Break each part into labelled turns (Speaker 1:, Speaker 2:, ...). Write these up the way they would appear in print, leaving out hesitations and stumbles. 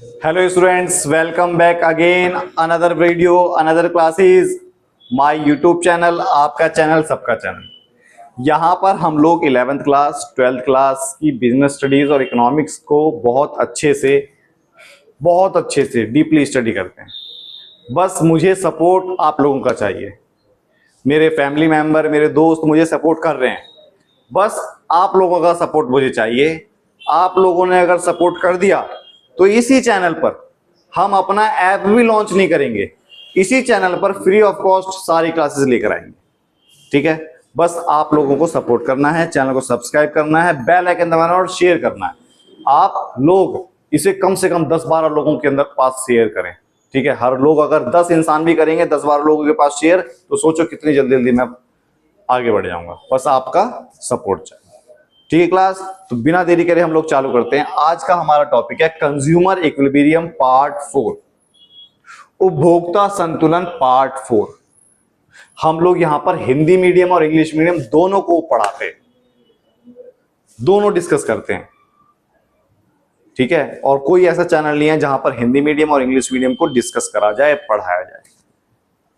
Speaker 1: Hello students, welcome back again another video, another classes, my YouTube channel, आपका channel सबका channel. यहाँ पर हम लोग 11th क्लास 12th क्लास की बिजनेस स्टडीज और इकोनॉमिक्स को बहुत अच्छे से डीपली स्टडी करते हैं। बस मुझे सपोर्ट आप लोगों का चाहिए। मेरे फैमिली मेंबर, मेरे दोस्त मुझे सपोर्ट कर रहे हैं, बस आप लोगों का सपोर्ट मुझे चाहिए। आप लोगों ने अगर सपोर्ट कर दिया तो इसी चैनल पर हम अपना ऐप भी लॉन्च नहीं करेंगे, इसी चैनल पर फ्री ऑफ कॉस्ट सारी क्लासेस लेकर आएंगे। ठीक है, बस आप लोगों को सपोर्ट करना है, चैनल को सब्सक्राइब करना है, बेल आइकन दबाना और शेयर करना है। आप लोग इसे कम से कम 10-12 लोगों के अंदर पास शेयर करें। ठीक है, हर लोग अगर 10 इंसान भी करेंगे 10-12 लोगों के पास शेयर, तो सोचो कितनी जल्दी जल्दी मैं आगे बढ़ जाऊंगा। बस आपका सपोर्ट चाहिए। ठीक है क्लास, तो बिना देरी करे हम लोग चालू करते हैं। आज का हमारा टॉपिक है कंज्यूमर इक्विलिब्रियम पार्ट 4, उपभोक्ता संतुलन पार्ट 4। हम लोग यहां पर हिंदी मीडियम और इंग्लिश मीडियम दोनों को पढ़ाते हैं, दोनों डिस्कस करते हैं। ठीक है, और कोई ऐसा चैनल नहीं है जहां पर हिंदी मीडियम और इंग्लिश मीडियम को डिस्कस करा जाए, पढ़ाया जाए।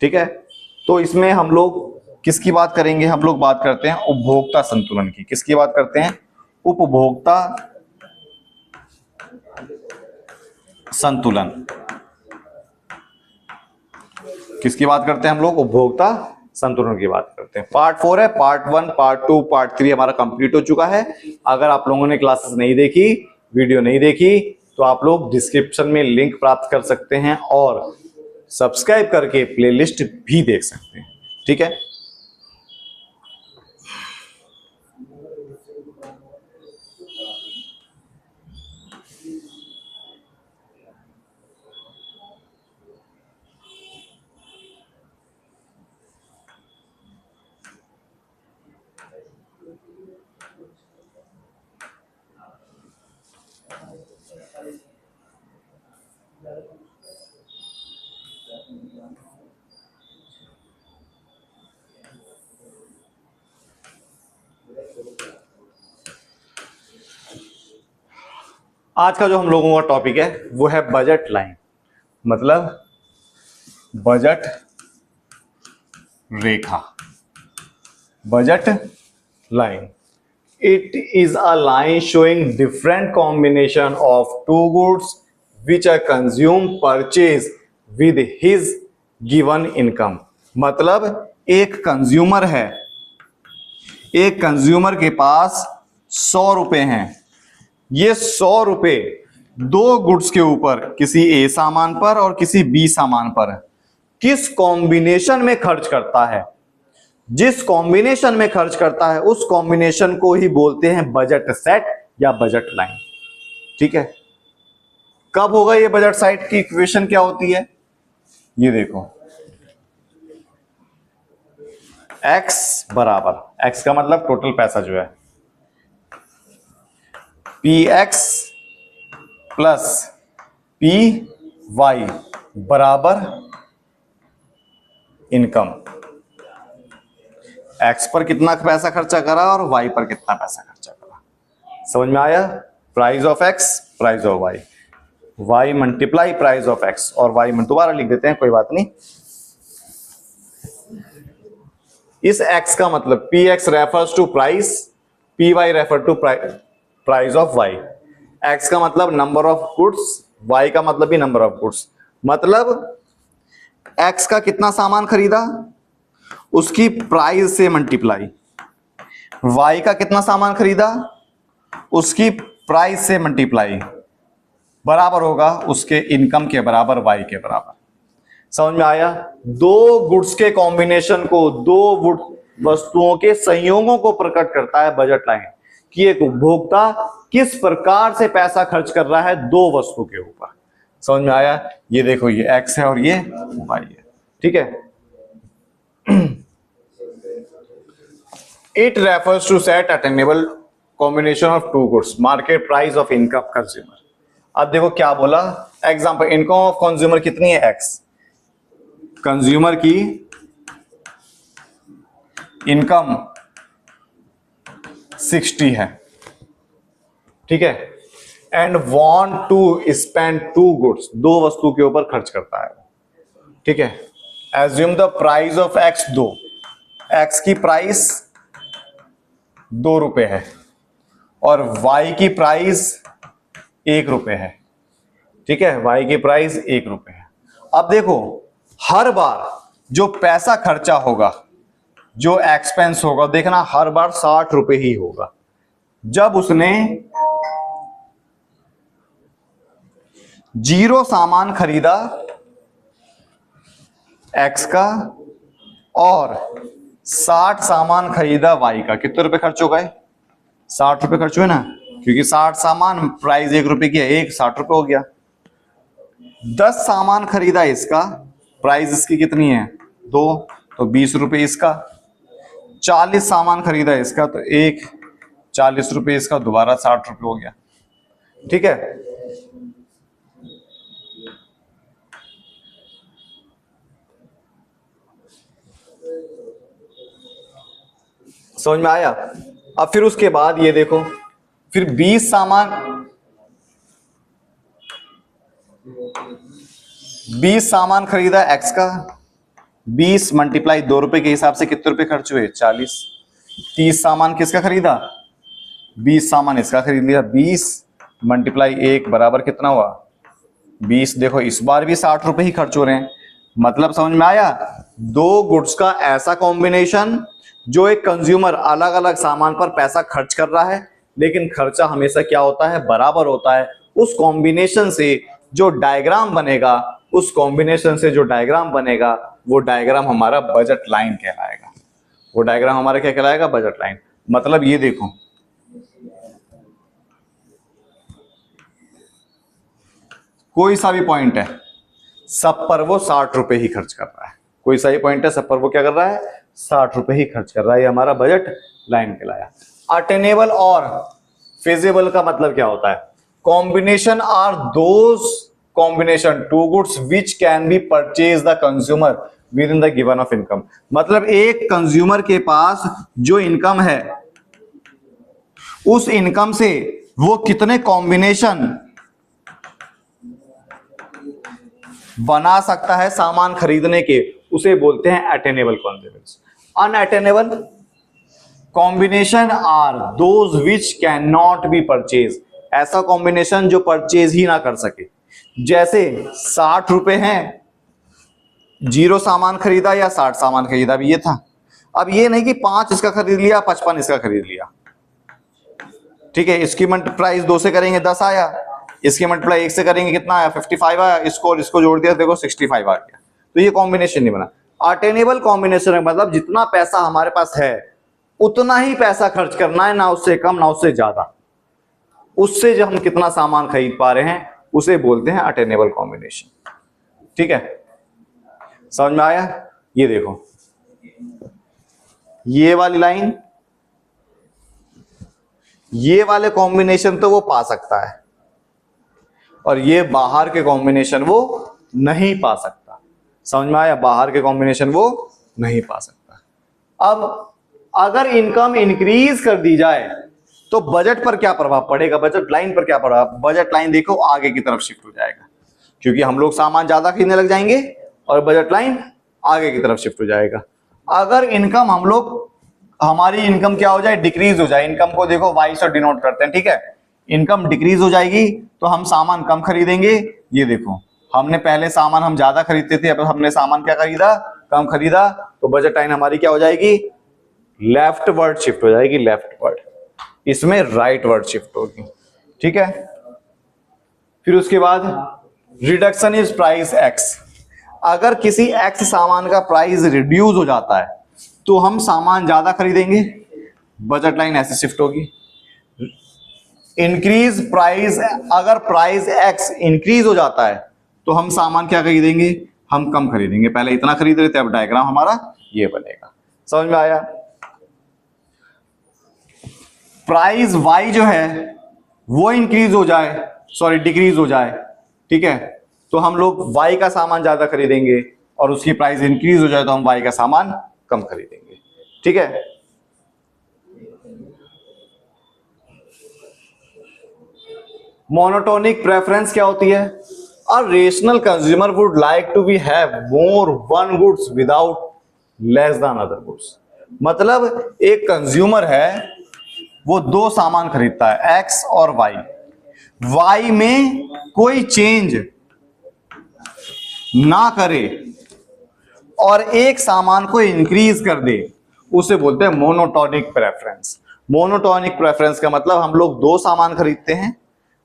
Speaker 1: ठीक है, तो इसमें हम लोग किसकी बात करेंगे? हम लोग बात करते हैं उपभोक्ता संतुलन की। किसकी बात करते हैं? उपभोक्ता संतुलन। किसकी बात करते हैं हम लोग? उपभोक्ता संतुलन की बात करते हैं। पार्ट 4 है, पार्ट 1, पार्ट 2, पार्ट 3 हमारा कंप्लीट हो चुका है। अगर आप लोगों ने क्लासेस नहीं देखी, वीडियो नहीं देखी, तो आप लोग डिस्क्रिप्शन में लिंक प्राप्त कर सकते हैं और सब्सक्राइब करके प्लेलिस्ट भी देख सकते हैं। ठीक है, आज का जो हम लोगों का टॉपिक है वो है बजट लाइन, मतलब budget Rekha, budget line. It is a line showing different combination of two goods which are consumed purchase with his given income। मतलब एक कंज्यूमर है, एक कंज्यूमर के पास 100 रुपए हैं। ये 100 रुपए दो गुड्स के ऊपर, किसी ए सामान पर और किसी बी सामान पर, किस कॉम्बिनेशन में खर्च करता है। जिस कॉम्बिनेशन में खर्च करता है उस कॉम्बिनेशन को ही बोलते हैं बजट सेट या बजट लाइन। ठीक है, कब होगा ये बजट सेट की इक्वेशन क्या होती है? ये देखो, x बराबर, x का मतलब टोटल पैसा जो है, px प्लस py बराबर इनकम। x पर कितना पैसा खर्चा करा और y पर कितना पैसा खर्चा करा। समझ में आया? Price of x, price of y, y multiply price of x और y में दोबारा लिख देते हैं, कोई बात नहीं। इस x का मतलब px refers to price, py refer to price of y। x का मतलब नंबर ऑफ गुड्स, y का मतलब भी नंबर ऑफ गुड्स। मतलब x का कितना सामान खरीदा उसकी प्राइस से मल्टीप्लाई, y का कितना सामान खरीदा उसकी प्राइस से मल्टीप्लाई, बराबर होगा उसके इनकम के बराबर, y के बराबर। समझ में आया? दो गुड्स के कॉम्बिनेशन को, दो वस्तुओं के संयोगों को प्रकट करता है बजट लाइन, कि एक उपभोक्ता किस प्रकार से पैसा खर्च कर रहा है दो वस्तु के ऊपर। समझ में आया? ये देखो, ये x है और ये y है। ठीक है, it refers to set attainable combination of two goods, market price of income consumer. अब देखो क्या बोला, एग्जांपल, इनकम ऑफ कंज्यूमर कितनी है? x। कंज्यूमर की इनकम 60 है। ठीक है, and want to spend two goods, दो वस्तु के ऊपर खर्च करता है, ठीक है। Assume the price of X, दो, एक्स की प्राइस 2 रुपए है और वाई की प्राइस 1 रुपए है, ठीक है, वाई की प्राइस 1 रुपए है। अब देखो, हर बार जो पैसा खर्चा होगा, जो एक्सपेंस होगा, देखना हर बार 60 रुपए ही होगा। जब उसने 0 सामान खरीदा एक्स का और 60 सामान खरीदा वाई का, कितने रुपए खर्च हो गए? 60 रुपए खर्च हुए ना, क्योंकि 60 सामान, प्राइस 1 रुपए की है, 60 रुपए हो गया। 10 सामान खरीदा इसका, प्राइस इसकी कितनी है? 2, तो 20 रुपए इसका। 40 सामान खरीदा इसका, तो 40 रुपए इसका, दोबारा 60 रुपए हो गया, ठीक है। समझ में आया? अब फिर उसके बाद ये देखो, फिर 20 सामान खरीदा एक्स का, 20 मल्टीप्लाई 2 रुपए के हिसाब से कितने रुपए खर्च हुए? 40। 30 सामान किसका खरीदा? 20 सामान इसका खरीद लिया, 20 मल्टीप्लाई 1 बराबर कितना हुआ? 20। देखो इस बार भी 60 रुपए ही खर्च हो रहे हैं। मतलब समझ में आया? दो गुड्स का ऐसा कॉम्बिनेशन जो एक कंज्यूमर अलग अलग सामान पर पैसा खर्च कर रहा है, लेकिन खर्चा हमेशा क्या होता है? बराबर होता है। उस कॉम्बिनेशन से जो डायग्राम बनेगा, उस कॉम्बिनेशन से जो डायग्राम बनेगा, वो डायग्राम हमारा बजट लाइन कहलाएगा। वो डायग्राम हमारा क्या कहलाएगा? Budget line. मतलब ये देखो, कोई सा भी पॉइंट है, सब पर वो 60 रुपए ही खर्च कर रहा है। कोई सा ही पॉइंट है, सब पर वो क्या कर रहा है? 60 रुपए ही खर्च कर रहा है। ये हमारा बजट लाइन कहलाया। अटेनेबल और फिजिबल का मतलब क्या होता है? Combination are those combination two goods which can be purchase the consumer within the given of income. मतलब एक कंज्यूमर के पास जो इनकम है, उस इनकम से वो कितने कॉम्बिनेशन बना सकता है सामान खरीदने के, उसे बोलते हैं attainable consumers. Unattainable combination are those which can not be purchase. ऐसा कॉम्बिनेशन जो परचेज ही ना कर सके। जैसे 60 रुपए हैं, 0 सामान खरीदा या 60 सामान खरीदा, अब ये था। अब ये नहीं कि 5 इसका खरीद लिया, 55 इसका खरीद लिया, ठीक है। इसकी प्राइस 2 से करेंगे 10 आया, इसकी मल्टीप्लाई 1 से करेंगे कितना आया? 55 आया। इसको और इसको जोड़ दिया, देखो 65 आ गया। तो ये कॉम्बिनेशन नहीं बना। अटेनेबल कॉम्बिनेशन है मतलब जितना पैसा हमारे पास है उतना ही पैसा खर्च करना है, ना उससे कम ना उससे ज्यादा। उससे जो हम कितना सामान खरीद पा रहे हैं उसे बोलते हैं अटेनेबल कॉम्बिनेशन, ठीक है। समझ में आया? ये देखो, ये वाली लाइन, ये वाले कॉम्बिनेशन तो वो पा सकता है और ये बाहर के कॉम्बिनेशन वो नहीं पा सकता। समझ में आया? बाहर के कॉम्बिनेशन वो नहीं पा सकता। अब अगर इनकम इंक्रीज कर दी जाए तो बजट पर क्या प्रभाव पड़ेगा? बजट लाइन पर क्या प्रभाव? बजट लाइन देखो आगे की तरफ शिफ्ट हो जाएगा, क्योंकि हम लोग सामान ज्यादा खरीदने लग जाएंगे और बजट लाइन आगे की तरफ शिफ्ट हो जाएगा। अगर इनकम हमारी इनकम क्या हो जाए? डिक्रीज हो जाए। इनकम को देखो वाई से डिनोट करते हैं, ठीक है। इनकम डिक्रीज हो जाएगी तो हम सामान कम खरीदेंगे। ये देखो, हमने पहले सामान हम ज्यादा खरीदते थे, अब हमने सामान क्या खरीदा? कम खरीदा। तो बजट लाइन हमारी क्या हो जाएगी? लेफ्ट वर्ड शिफ्ट हो जाएगी, लेफ्ट वर्ड। इसमें राइट वर्ड शिफ्ट होगी, ठीक है। फिर उसके बाद रिडक्शन इज प्राइस एक्स। अगर किसी एक्स सामान का प्राइस रिड्यूस हो जाता है तो हम सामान ज्यादा खरीदेंगे, बजट लाइन ऐसे शिफ्ट होगी। इंक्रीज प्राइस, अगर प्राइस एक्स इंक्रीज हो जाता है तो हम सामान क्या खरीदेंगे? हम कम खरीदेंगे। पहले इतना खरीद रहे थे, अब डायग्राम हमारा ये बनेगा। समझ में आया? प्राइस वाई जो है वो इंक्रीज हो जाए, सॉरी डिक्रीज हो जाए, ठीक है, तो हम लोग वाई का सामान ज्यादा खरीदेंगे और उसकी प्राइस इंक्रीज हो जाए तो हम वाई का सामान कम खरीदेंगे, ठीक है। मोनोटोनिक प्रेफरेंस क्या होती है? A rational consumer would like to be have more one goods without less than other goods. मतलब एक कंज्यूमर है, वो दो सामान खरीदता है, एक्स और वाई। वाई में कोई चेंज ना करे और एक सामान को इंक्रीज कर दे, उसे बोलते हैं मोनोटोनिक प्रेफरेंस। मोनोटोनिक प्रेफरेंस का मतलब हम लोग दो सामान खरीदते हैं,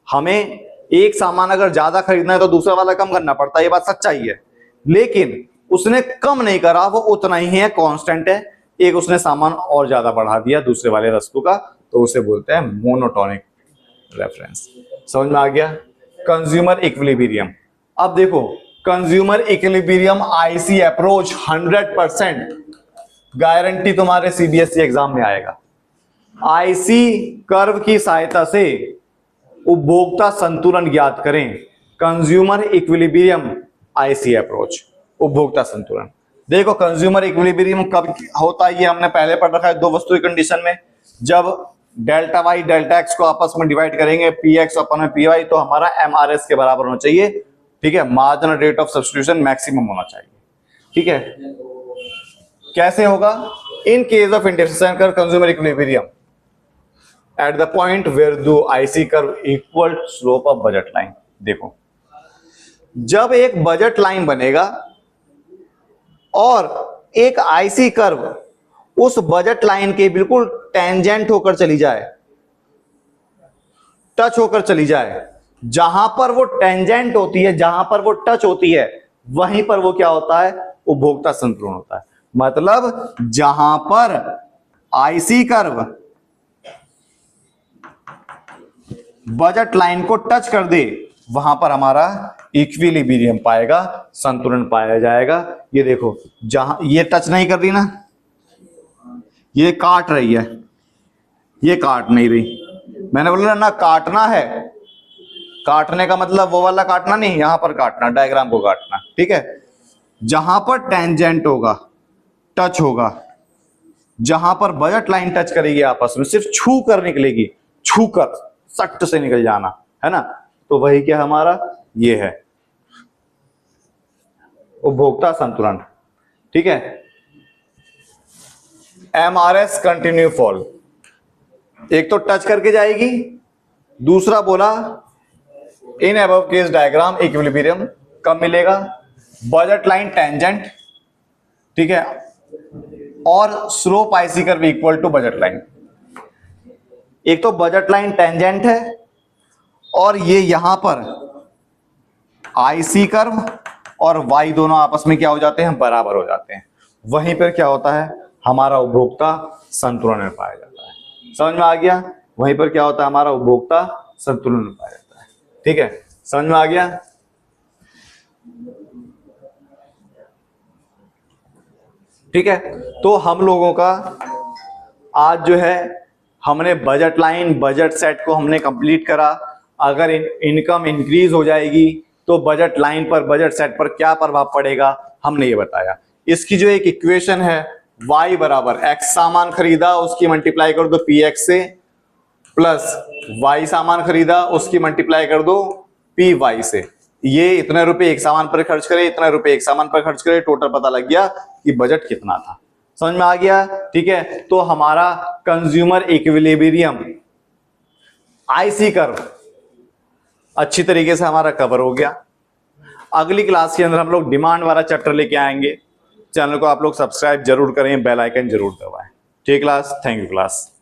Speaker 1: हमें एक सामान अगर ज्यादा खरीदना है तो दूसरा वाला कम करना पड़ता है, ये बात सच्चाई है। लेकिन उसने कम नहीं करा, वो उतना ही है, कांस्टेंट है। एक उसने सामान और ज्यादा बढ़ा दिया दूसरे वाले वस्तु का, तो उसे बोलते हैं मोनोटोनिक प्रेफरेंस। समझ में आ गया? Consumer equilibrium. अब देखो, consumer equilibrium IC approach 100% guarantee तुम्हारे सीबीएसई एग्जाम में आएगा। आईसी कर्व की सहायता से उपभोक्ता संतुलन ज्ञात करें। कंज्यूमर इक्विलिब्रियम आईसी अप्रोच, उपभोक्ता संतुलन। देखो कंज्यूमर इक्विलिब्रियम कब होता है, ये हमने पहले पढ़ रखा है दो वस्तु की कंडीशन में। जब डेल्टा वाई डेल्टा एक्स को आपस में डिवाइड करेंगे, पी एक्स अपन में पी वाई, तो हमारा एमआरएस के बराबर होना चाहिए। ठीक है, marginal rate of substitution maximum होना चाहिए। ठीक है, कैसे होगा? इन केस ऑफ इंटरसेक्शन कर consumer equilibrium at the point where the IC curve equal slope of budget line. देखो, जब एक बजट लाइन बनेगा और एक आईसी कर्व उस बजट लाइन के बिल्कुल टेंजेंट होकर चली जाए, टच होकर चली जाए, जहां पर वो टेंजेंट होती है, जहां पर वो टच होती है, वहीं पर वो क्या होता है? उपभोक्ता संतुलन होता है। मतलब जहां पर आईसी कर्व बजट लाइन को टच कर दे, वहां पर हमारा इक्विलिब्रियम पाएगा, संतुलन पाया जाएगा। ये देखो, जहां ये टच नहीं कर रही ना, ये काट रही है, ये काट नहीं रही। मैंने बोला ना काटना है, काटने का मतलब वो वाला काटना नहीं, यहां पर काटना, डायग्राम को काटना। ठीक है, जहां पर टेंजेंट होगा, टच होगा, जहां पर बजट लाइन टच करेगी आपस में, सिर्फ छू कर निकलेगी, छू कर सख्त से निकल जाना है ना, तो वही क्या हमारा ये है उपभोक्ता संतुलन। ठीक है, एमआरएस कंटिन्यू फॉल, एक तो टच करके जाएगी, दूसरा बोला in above case diagram equilibrium कब मिलेगा? बजट लाइन टेंजेंट, ठीक है, और slope IC curve equal to budget line. एक तो बजट लाइन टेंजेंट है और ये यहां पर आईसी कर्व और वाई दोनों आपस में क्या हो जाते हैं? बराबर हो जाते हैं। वहीं पर क्या होता है? हमारा उपभोक्ता संतुलन में पाया जाता है। समझ में आ गया? वहीं पर क्या होता है? हमारा उपभोक्ता संतुलन में पाया जाता है। ठीक है, समझ में आ गया? ठीक है, तो हम लोगों का आज जो है, हमने बजट लाइन, बजट सेट को हमने कंप्लीट करा। अगर इनकम इंक्रीज हो जाएगी तो बजट लाइन पर, बजट सेट पर क्या प्रभाव पड़ेगा, हमने ये बताया। इसकी जो एक इक्वेशन है, y बराबर x सामान खरीदा उसकी मल्टीप्लाई कर दो पी एक्स से, प्लस y सामान खरीदा उसकी मल्टीप्लाई कर दो पी वाई से। ये इतने रुपए एक सामान पर खर्च करे, इतने रुपए एक सामान पर खर्च करे, टोटल पता लग गया कि बजट कितना था। समझ में आ गया? ठीक है, तो हमारा कंज्यूमर इक्विलिब्रियम आईसी कर्व अच्छी तरीके से हमारा कवर हो गया। अगली क्लास के अंदर हम लोग डिमांड वाला चैप्टर लेके आएंगे। चैनल को आप लोग सब्सक्राइब जरूर करें, बेल आइकन जरूर दबाएं। ठीक क्लास, थैंक यू क्लास।